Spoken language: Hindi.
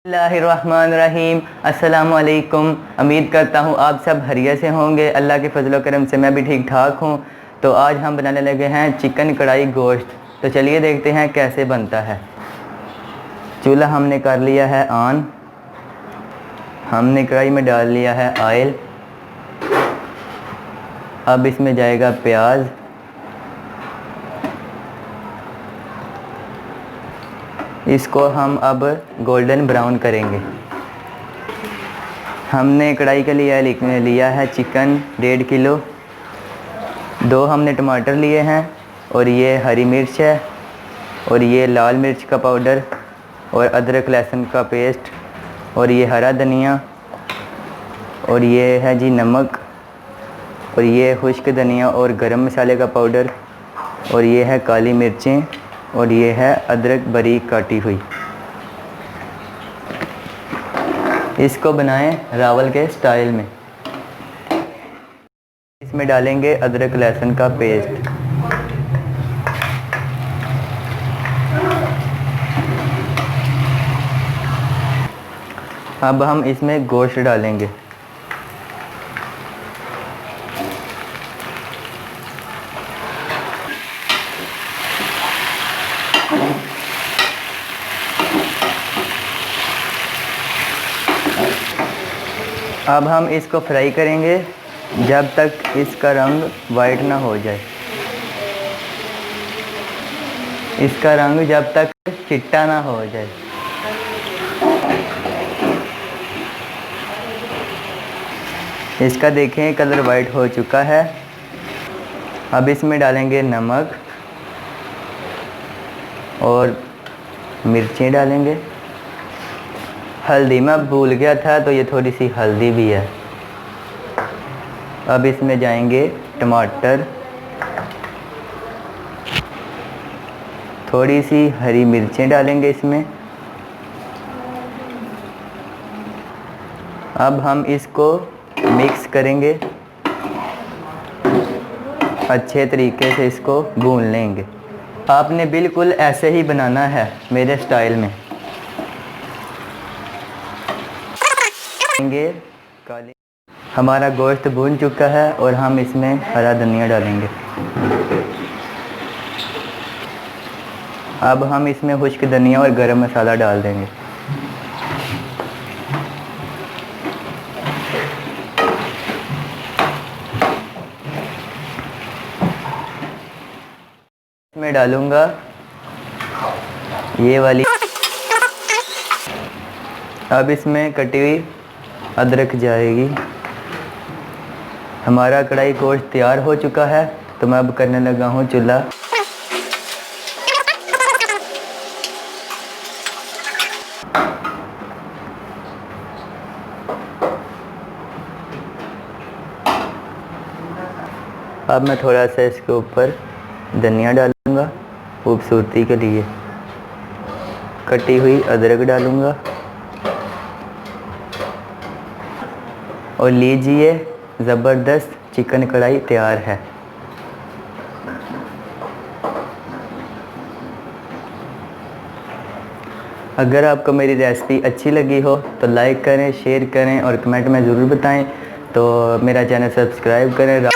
बिस्मिल्लाहिर्रहमानिर्रहीम। अस्सलामुअलैकुम। उम्मीद करता हूँ आप सब खैरियत से होंगे। अल्लाह के फजल व करम से मैं भी ठीक ठाक हूँ। तो आज हम बनाने लगे हैं चिकन कढ़ाई गोश्त। तो चलिए देखते हैं कैसे बनता है। चूल्हा हमने कर लिया है ऑन। हमने कढ़ाई में डाल लिया है ऑयल। अब इसमें जाएगा प्याज, इसको हम अब गोल्डन ब्राउन करेंगे। हमने कढ़ाई के लिए लिया है चिकन 1.5 किलो। 2 हमने टमाटर लिए हैं, और ये हरी मिर्च है, और ये लाल मिर्च का पाउडर, और अदरक लहसुन का पेस्ट, और ये हरा धनिया, और ये है जी नमक, और ये खुश्क धनिया और गरम मसाले का पाउडर, और ये है काली मिर्चें, और ये है अदरक बारीक काटी हुई। इसको बनाएं रावल के स्टाइल में। इसमें डालेंगे अदरक लहसुन का पेस्ट। अब हम इसमें गोश्त डालेंगे। अब हम इसको फ्राई करेंगे जब तक इसका रंग वाइट ना हो जाए। इसका रंग जब तक चिट्टा ना हो जाए। इसका देखें कलर वाइट हो चुका है। अब इसमें डालेंगे नमक और मिर्चें डालेंगे। हल्दी मैं भूल गया था, तो ये थोड़ी सी हल्दी भी है। अब इसमें जाएंगे टमाटर, थोड़ी सी हरी मिर्चें डालेंगे इसमें। अब हम इसको मिक्स करेंगे, अच्छे तरीके से इसको भून लेंगे। आपने बिल्कुल ऐसे ही बनाना है मेरे स्टाइल में। काली हमारा गोश्त भून चुका है, और हम इसमें हरा धनिया डालेंगे। अब हम इसमें खुश्क धनिया और गरम मसाला डाल देंगे। इसमें डालूंगा ये वाली। अब इसमें कटी हुई अदरक जाएगी। हमारा कढ़ाई गोश्त तैयार हो चुका है, तो मैं अब करने लगा हूँ चूल्हा। अब मैं थोड़ा सा इसके ऊपर धनिया डालूंगा खूबसूरती के लिए। कटी हुई अदरक डालूंगा, और लीजिए ज़बरदस्त चिकन कढ़ाई तैयार है। अगर आपको मेरी रेसिपी अच्छी लगी हो तो लाइक करें, शेयर करें और कमेंट में ज़रूर बताएं। तो मेरा चैनल सब्सक्राइब करें।